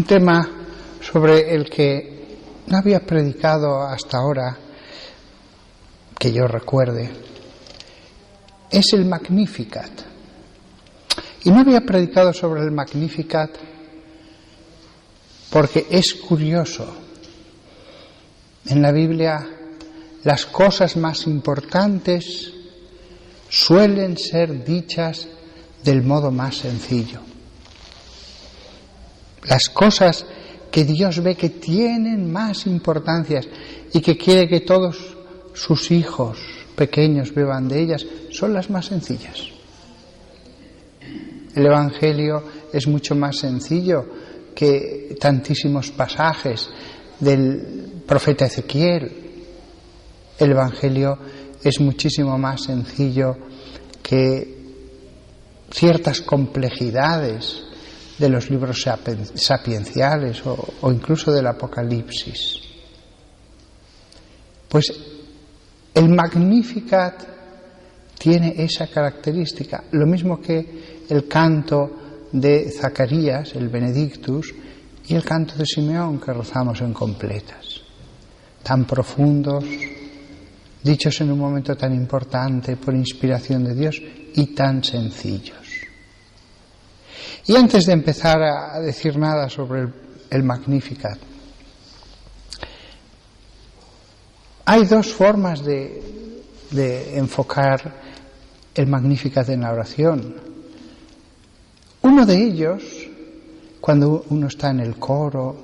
Un tema sobre el que no había predicado hasta ahora, que yo recuerde, es el Magnificat. Y no había predicado sobre el Magnificat porque es curioso. En la Biblia las cosas más importantes suelen ser dichas del modo más sencillo. Las cosas que Dios ve que tienen más importancias y que quiere que todos sus hijos pequeños beban de ellas son las más sencillas. El Evangelio es mucho más sencillo que tantísimos pasajes del profeta Ezequiel. El Evangelio es muchísimo más sencillo que ciertas complejidades de los libros sapienciales o incluso del Apocalipsis. Pues el Magnificat tiene esa característica, lo mismo que el canto de Zacarías, el Benedictus, y el canto de Simeón que rezamos en completas, tan profundos, dichos en un momento tan importante por inspiración de Dios y tan sencillos. Y antes de empezar a decir nada sobre el Magnificat, hay dos formas de enfocar el Magnificat en la oración. Uno de ellos, cuando uno está en el coro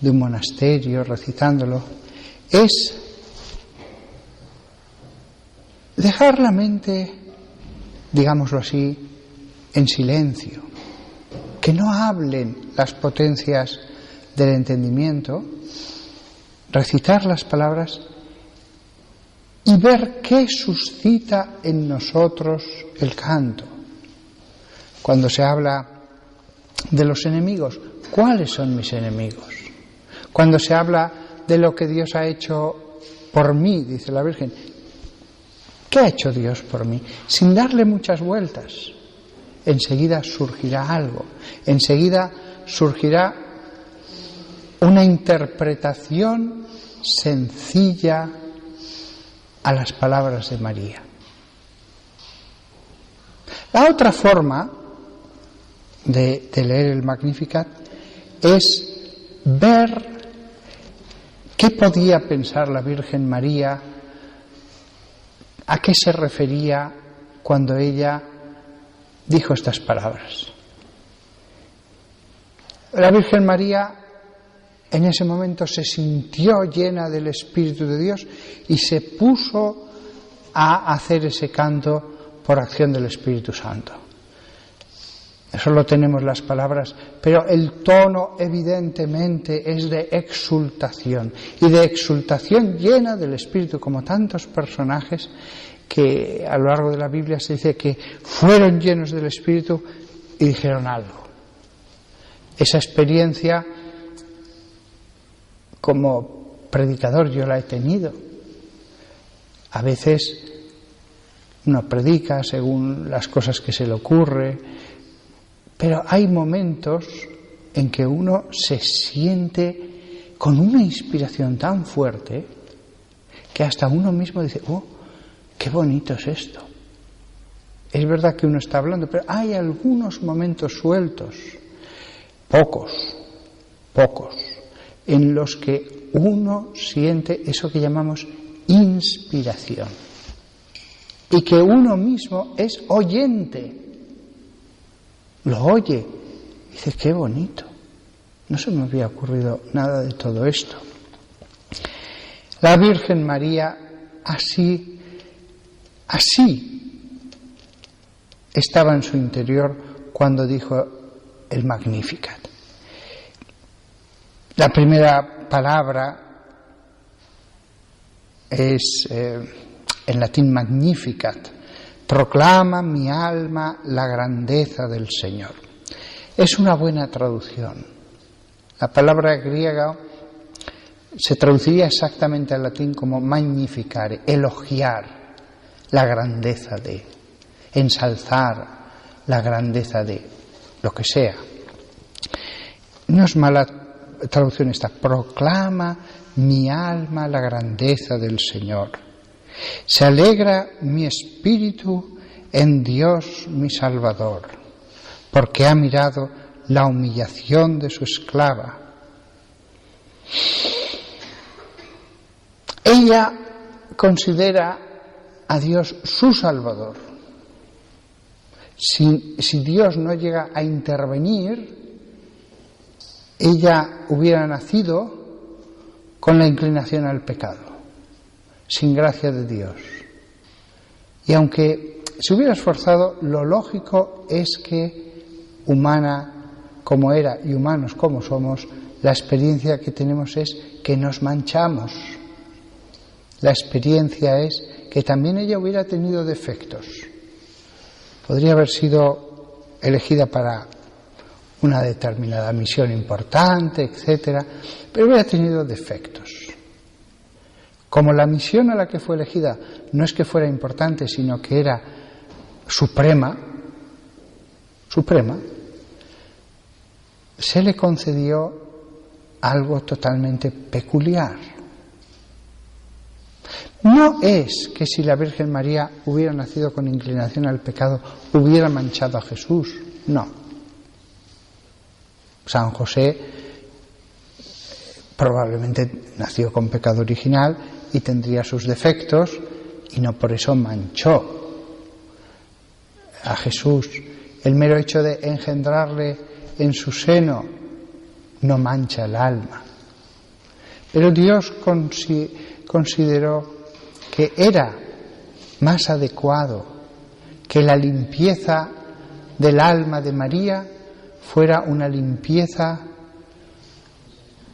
de un monasterio recitándolo, es dejar la mente, digámoslo así, en silencio, que no hablen las potencias del entendimiento, recitar las palabras y ver qué suscita en nosotros el canto. Cuando se habla de los enemigos, ¿cuáles son mis enemigos? Cuando se habla de lo que Dios ha hecho por mí, dice la Virgen, ¿qué ha hecho Dios por mí? Sin darle muchas vueltas, enseguida surgirá algo, enseguida surgirá una interpretación sencilla a las palabras de María. La otra forma de leer el Magnificat es ver qué podía pensar la Virgen María, a qué se refería cuando ella dijo estas palabras. La Virgen María en ese momento se sintió llena del Espíritu de Dios y se puso a hacer ese canto por acción del Espíritu Santo. Solo tenemos las palabras, pero el tono evidentemente es de exultación, y de exultación llena del Espíritu, como tantos personajes que a lo largo de la Biblia se dice que fueron llenos del Espíritu y dijeron algo. Esa experiencia, como predicador, yo la he tenido. A veces uno predica según las cosas que se le ocurre, pero hay momentos en que uno se siente con una inspiración tan fuerte que hasta uno mismo dice, ¡oh, qué bonito es esto! Es verdad que uno está hablando, pero hay algunos momentos sueltos, pocos, en los que uno siente eso que llamamos inspiración y que uno mismo es oyente. Lo oye y dice, qué bonito, no se me había ocurrido nada de todo esto. La Virgen María así estaba en su interior cuando dijo el Magnificat. La primera palabra es en latín Magnificat. Proclama mi alma la grandeza del Señor. Es una buena traducción. La palabra griega se traduciría exactamente al latín como magnificare, elogiar la grandeza de, ensalzar la grandeza de, lo que sea. no es mala traducción esta, proclama mi alma la grandeza del Señor. Se alegra mi espíritu en Dios mi Salvador, porque ha mirado la humillación de su esclava. Ella considera a Dios su Salvador. Si Dios no llega a intervenir, ella hubiera nacido con la inclinación al pecado, sin gracia de Dios. Y aunque se hubiera esforzado, lo lógico es que, humana como era y humanos como somos, la experiencia que tenemos es que nos manchamos. La experiencia es que también ella hubiera tenido defectos. Podría haber sido elegida para una determinada misión importante, etcétera, pero hubiera tenido defectos. Como la misión a la que fue elegida no es que fuera importante, sino que era suprema, se le concedió algo totalmente peculiar. No es que si la Virgen María hubiera nacido con inclinación al pecado hubiera manchado a Jesús, no. San José probablemente nació con pecado original y tendría sus defectos y no por eso manchó a Jesús. El mero hecho de engendrarle en su seno no mancha el alma. Pero Dios consideró que era más adecuado que la limpieza del alma de María fuera una limpieza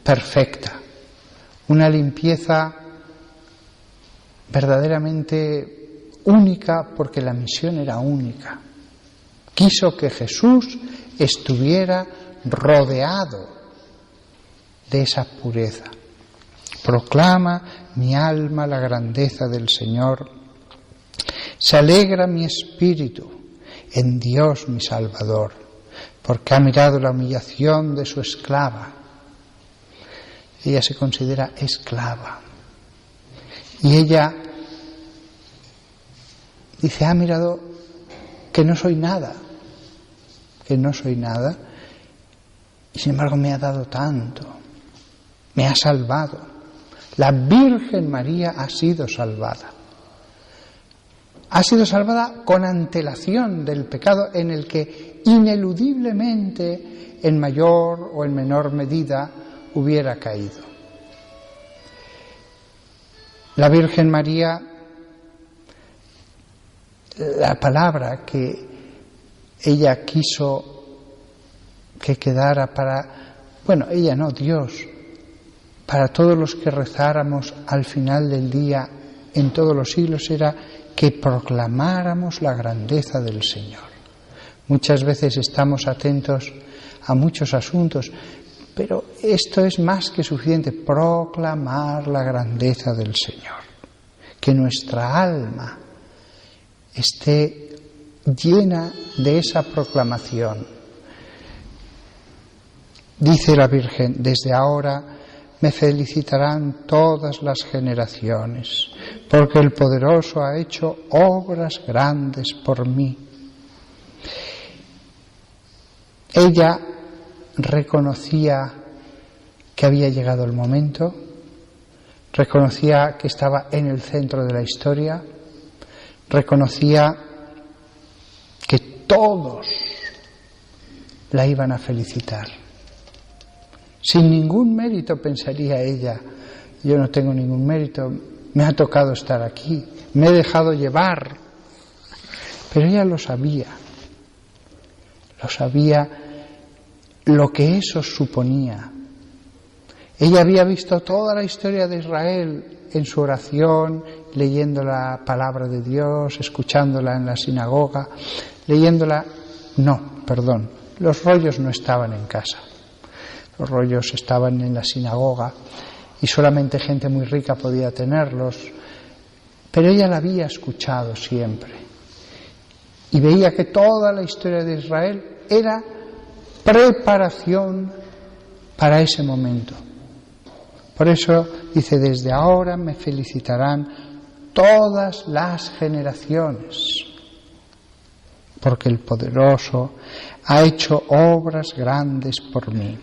perfecta, una limpieza verdaderamente única, porque la misión era única. Quiso que Jesús estuviera rodeado de esa pureza. Proclama mi alma la grandeza del Señor. Se alegra mi espíritu en Dios mi Salvador, porque ha mirado la humillación de su esclava. Ella se considera esclava. Y ella dice, ha mirado que no soy nada, y sin embargo me ha dado tanto, me ha salvado. La Virgen María ha sido salvada. Ha sido salvada con antelación del pecado en el que ineludiblemente, en mayor o en menor medida, hubiera caído. La Virgen María, la palabra que ella quiso que quedara para, ella no, Dios, para todos los que rezáramos al final del día, en todos los siglos, era que proclamáramos la grandeza del Señor. Muchas veces estamos atentos a muchos asuntos, pero esto es más que suficiente, proclamar la grandeza del Señor. Que nuestra alma esté llena de esa proclamación. Dice la Virgen, desde ahora me felicitarán todas las generaciones, porque el Poderoso ha hecho obras grandes por mí. Ella reconocía que había llegado el momento, reconocía que estaba en el centro de la historia, reconocía que todos la iban a felicitar. Sin ningún mérito, pensaría ella, yo no tengo ningún mérito, me ha tocado estar aquí, me he dejado llevar. Pero ella lo sabía lo que eso suponía. Ella había visto toda la historia de Israel en su oración, leyendo la palabra de Dios, escuchándola en la sinagoga, los rollos no estaban en casa. Los rollos estaban en la sinagoga y solamente gente muy rica podía tenerlos, pero ella la había escuchado siempre y veía que toda la historia de Israel era preparación para ese momento. Por eso dice, desde ahora me felicitarán todas las generaciones, porque el poderoso ha hecho obras grandes por mí.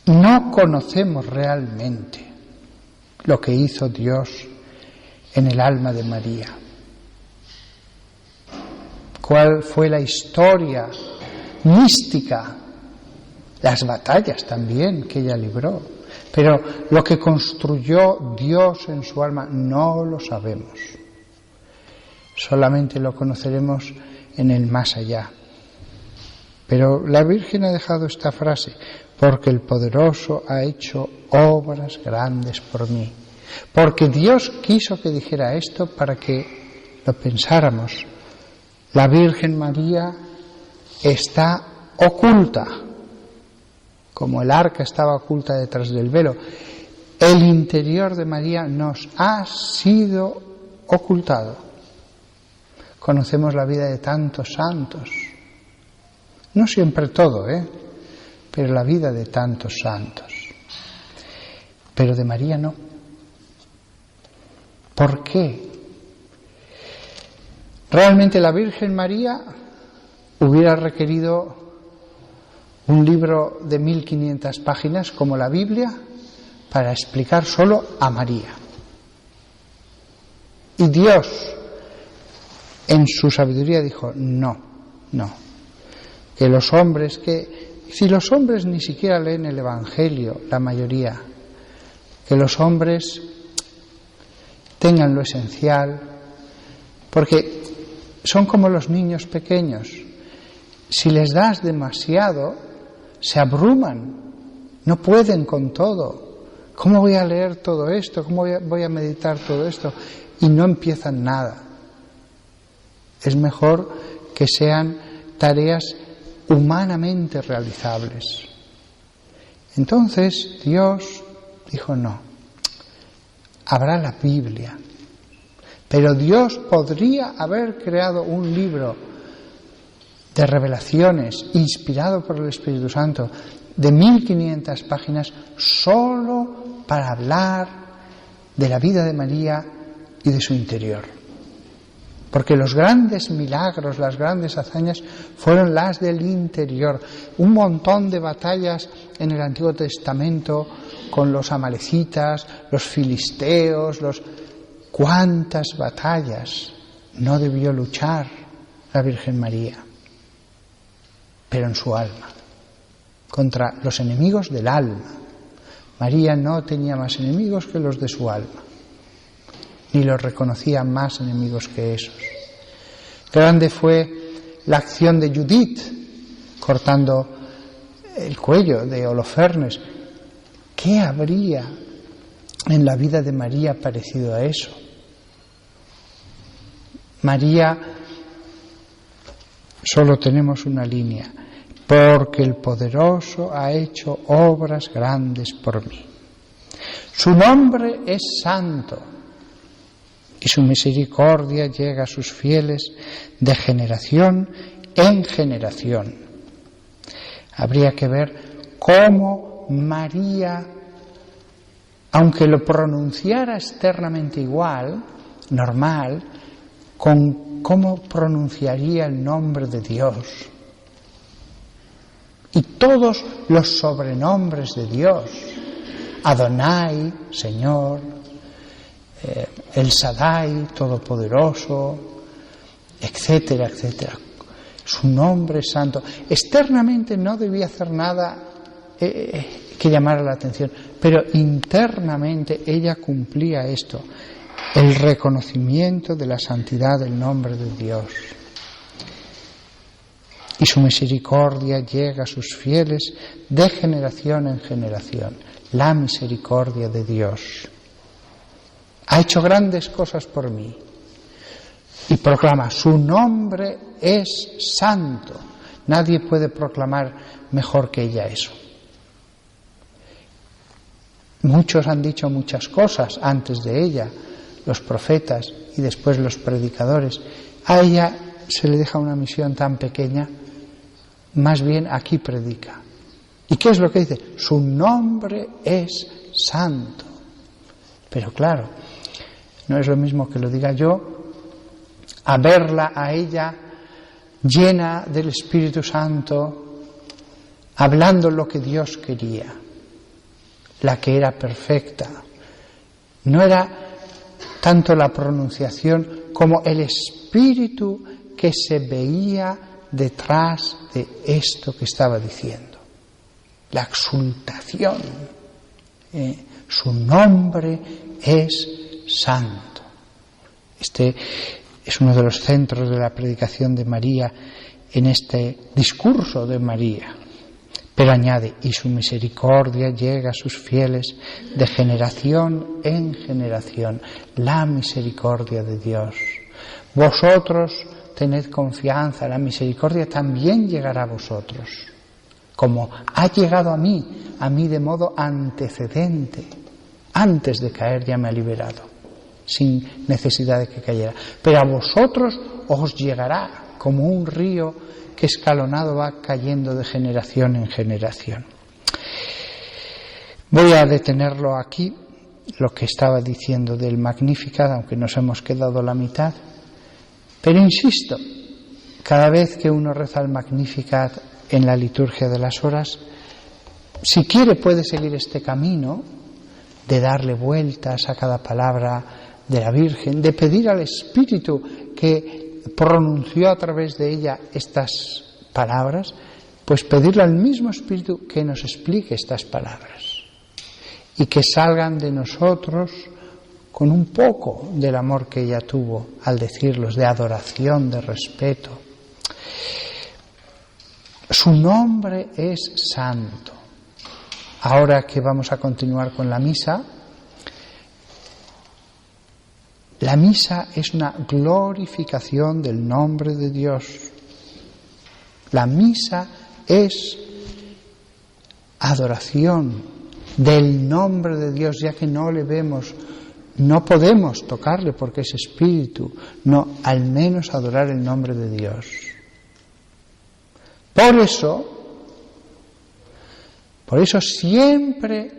No conocemos realmente lo que hizo Dios en el alma de María. ¿Cuál fue la historia mística? Las batallas también que ella libró. Pero lo que construyó Dios en su alma no lo sabemos. Solamente lo conoceremos en el más allá. Pero la Virgen ha dejado esta frase, porque el poderoso ha hecho obras grandes por mí. Porque Dios quiso que dijera esto para que lo pensáramos. La Virgen María está oculta, como el arca estaba oculta detrás del velo. El interior de María nos ha sido ocultado. Conocemos la vida de tantos santos. No siempre todo, pero la vida de tantos santos. Pero de María no. ¿Por qué? Realmente la Virgen María hubiera requerido un libro de 1500 páginas como la Biblia para explicar solo a María. Y Dios, en su sabiduría, dijo, no. Que los hombres, si los hombres ni siquiera leen el Evangelio, la mayoría, que los hombres tengan lo esencial, porque son como los niños pequeños. Si les das demasiado, se abruman, no pueden con todo. ¿Cómo voy a leer todo esto? ¿Cómo voy a meditar todo esto? Y no empiezan nada. Es mejor que sean tareas humanamente realizables. Entonces Dios dijo, no, habrá la Biblia. Pero Dios podría haber creado un libro de revelaciones inspirado por el Espíritu Santo de 1500 páginas solo para hablar de la vida de María y de su interior. Porque los grandes milagros, las grandes hazañas fueron las del interior. Un montón de batallas en el Antiguo Testamento con los amalecitas, los filisteos, ¿cuántas batallas no debió luchar la Virgen María? Pero en su alma, contra los enemigos del alma. María no tenía más enemigos que los de su alma, ni los reconocía más enemigos que esos. Grande fue la acción de Judith, cortando el cuello de Holofernes. ¿Qué habría en la vida de María parecido a eso? María, solo tenemos una línea, porque el poderoso ha hecho obras grandes por mí. Su nombre es santo y su misericordia llega a sus fieles de generación en generación. Habría que ver cómo María, aunque lo pronunciara externamente igual, normal, con cómo pronunciaría el nombre de Dios. Y todos los sobrenombres de Dios, Adonai, Señor, El Shaddai, Todopoderoso, etcétera, etcétera. Su nombre es santo. Externamente no debía hacer nada que llamara la atención, pero internamente ella cumplía esto, el reconocimiento de la santidad del nombre de Dios. Y su misericordia llega a sus fieles de generación en generación. La misericordia de Dios. Ha hecho grandes cosas por mí. Y proclama, su nombre es santo. Nadie puede proclamar mejor que ella eso. Muchos han dicho muchas cosas antes de ella, los profetas y después los predicadores. A ella se le deja una misión tan pequeña más bien aquí predica. ¿Y qué es lo que dice? Su nombre es santo. Pero claro, no es lo mismo que lo diga yo, a verla a ella llena del Espíritu Santo, hablando lo que Dios quería, la que era perfecta. No era tanto la pronunciación como el espíritu que se veía detrás de esto que estaba diciendo. La exultación. Su nombre es santo. Este es uno de los centros de la predicación de María en este discurso de María. Pero añade, y su misericordia llega a sus fieles de generación en generación. La misericordia de Dios. Vosotros tened confianza, la misericordia también llegará a vosotros. Como ha llegado a mí de modo antecedente. Antes de caer ya me ha liberado, sin necesidad de que cayera. Pero a vosotros os llegará como un río que escalonado va cayendo de generación en generación. Voy a detenerlo aquí, lo que estaba diciendo del Magnificat, aunque nos hemos quedado la mitad. Pero insisto, cada vez que uno reza el Magnificat en la liturgia de las horas, si quiere puede seguir este camino de darle vueltas a cada palabra de la Virgen, de pedir al Espíritu que pronunció a través de ella estas palabras, pues pedirle al mismo Espíritu que nos explique estas palabras y que salgan de nosotros con un poco del amor que ella tuvo al decirlos, de adoración, de respeto. Su nombre es santo. Ahora que vamos a continuar con la misa, la misa es una glorificación del nombre de Dios. La misa es adoración del nombre de Dios, ya que no le vemos, no podemos tocarle porque es espíritu, no, al menos adorar el nombre de Dios. Por eso siempre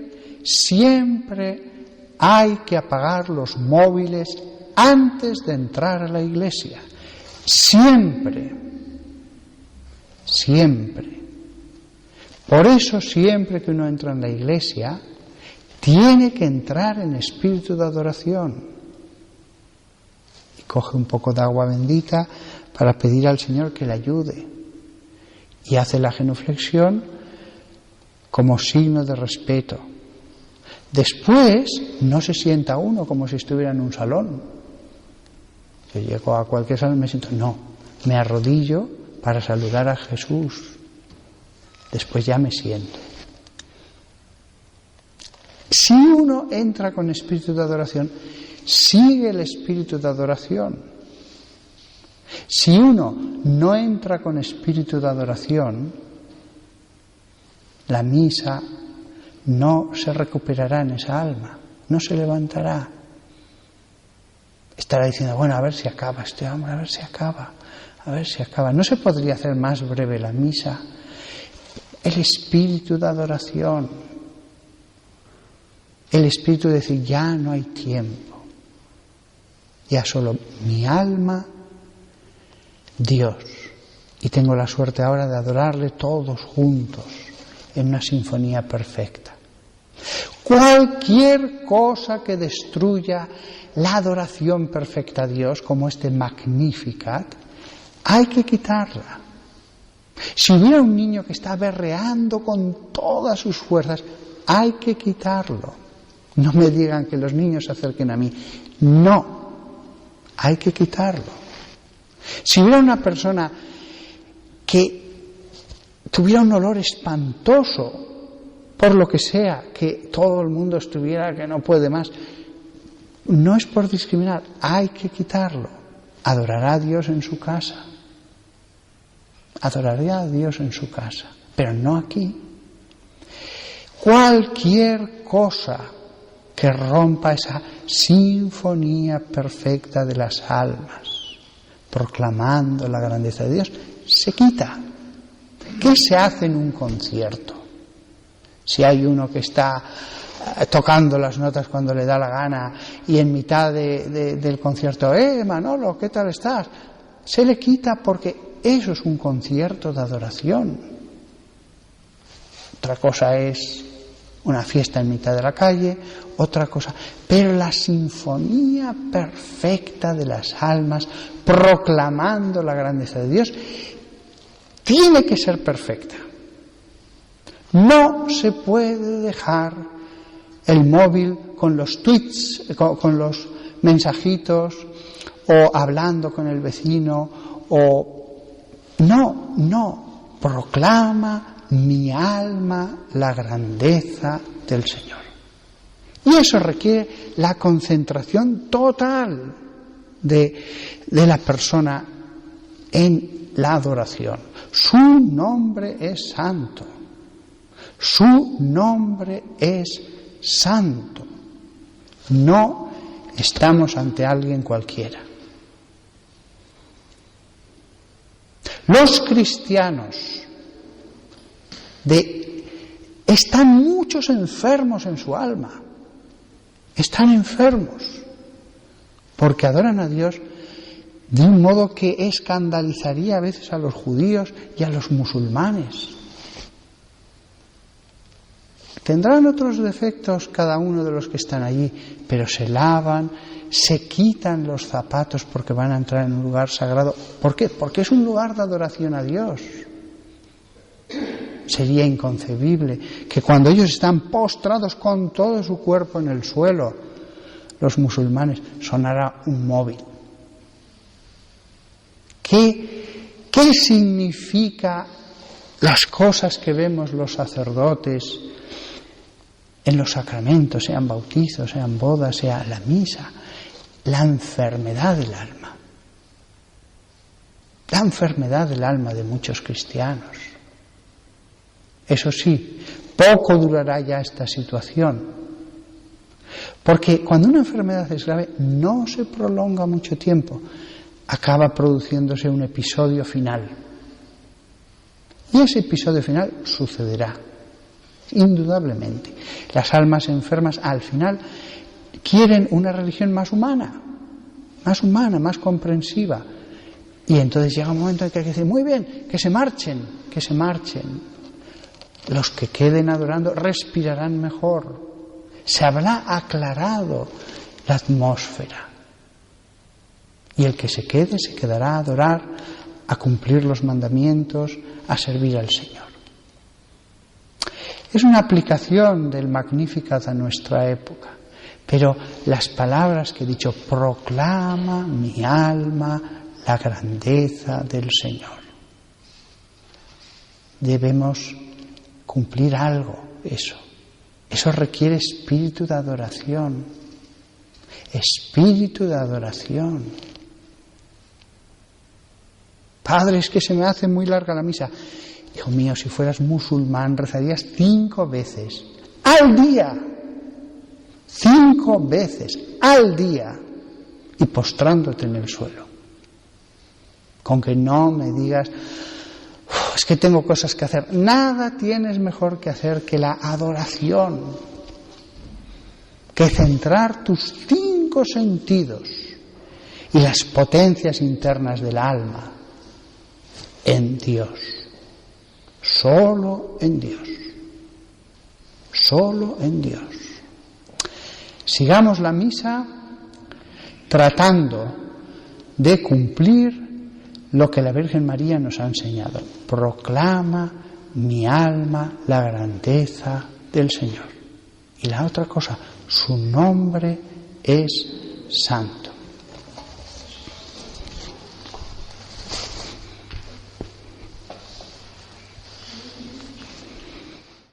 hay que apagar los móviles antes de entrar a la iglesia. Siempre. Por eso siempre que uno entra en la iglesia, tiene que entrar en espíritu de adoración. Y coge un poco de agua bendita para pedir al Señor que le ayude. Y hace la genuflexión como signo de respeto. Después no se sienta uno como si estuviera en un salón. Yo llego a cualquier salón y me siento, no, me arrodillo para saludar a Jesús. Después ya me siento. Si uno entra con espíritu de adoración, sigue el espíritu de adoración. Si uno no entra con espíritu de adoración, la misa no se recuperará en esa alma, no se levantará. Estará diciendo, bueno, a ver si acaba este hombre, a ver si acaba. ¿No se podría hacer más breve la misa? El espíritu de adoración, el espíritu de decir, ya no hay tiempo, ya solo mi alma, Dios. Y tengo la suerte ahora de adorarle todos juntos en una sinfonía perfecta. Cualquier cosa que destruya la adoración perfecta a Dios, como este Magnificat, hay que quitarla. Si hubiera un niño que está berreando con todas sus fuerzas, hay que quitarlo. No me digan que los niños se acerquen a mí. No, hay que quitarlo. Si hubiera una persona que tuviera un olor espantoso, por lo que sea, que todo el mundo estuviera que no puede más, no es por discriminar, hay que quitarlo. Adorará a Dios en su casa. Adorará a Dios en su casa, pero no aquí. Cualquier cosa que rompa esa sinfonía perfecta de las almas, proclamando la grandeza de Dios, se quita. ¿Qué se hace en un concierto? Si hay uno que está tocando las notas cuando le da la gana y en mitad del concierto, Manolo, ¿qué tal estás? Se le quita porque eso es un concierto de adoración. Otra cosa es una fiesta en mitad de la calle, otra cosa. Pero la sinfonía perfecta de las almas, proclamando la grandeza de Dios, tiene que ser perfecta. No se puede dejar el móvil con los tweets, con los mensajitos, o hablando con el vecino, no, proclama mi alma la grandeza del Señor. Y eso requiere la concentración total de la persona en la adoración. Su nombre es santo. Su nombre es santo. No estamos ante alguien cualquiera. Los cristianos están muchos enfermos en su alma. Están enfermos porque adoran a Dios de un modo que escandalizaría a veces a los judíos y a los musulmanes. Tendrán otros defectos cada uno de los que están allí, pero se lavan, se quitan los zapatos porque van a entrar en un lugar sagrado. ¿Por qué? Porque es un lugar de adoración a Dios. Sería inconcebible que cuando ellos están postrados con todo su cuerpo en el suelo, los musulmanes, sonara un móvil. ¿Qué significa las cosas que vemos los sacerdotes en los sacramentos, sean bautizos, sean bodas, sea la misa? La enfermedad del alma. La enfermedad del alma de muchos cristianos. Eso sí, poco durará ya esta situación. Porque cuando una enfermedad es grave, no se prolonga mucho tiempo. Acaba produciéndose un episodio final. Y ese episodio final sucederá, indudablemente. Las almas enfermas, al final, quieren una religión más humana, más comprensiva. Y entonces llega un momento en que hay que decir, muy bien, que se marchen. Los que queden adorando respirarán mejor. Se habrá aclarado la atmósfera. Y el que se quedará a adorar, a cumplir los mandamientos, a servir al Señor. Es una aplicación del Magnificat a nuestra época. Pero las palabras que he dicho, proclama mi alma la grandeza del Señor. Debemos cumplir algo, eso. Eso requiere espíritu de adoración. Espíritu de adoración. Padre, es que se me hace muy larga la misa. Hijo mío, si fueras musulmán, rezarías 5 veces al día. 5 veces al día. Y postrándote en el suelo. Con que no me digas, es que tengo cosas que hacer. Nada tienes mejor que hacer que la adoración. Que centrar tus 5 sentidos y las potencias internas del alma en Dios. Solo en Dios. Solo en Dios. Sigamos la misa tratando de cumplir lo que la Virgen María nos ha enseñado. Proclama mi alma la grandeza del Señor. Y la otra cosa, su nombre es santo.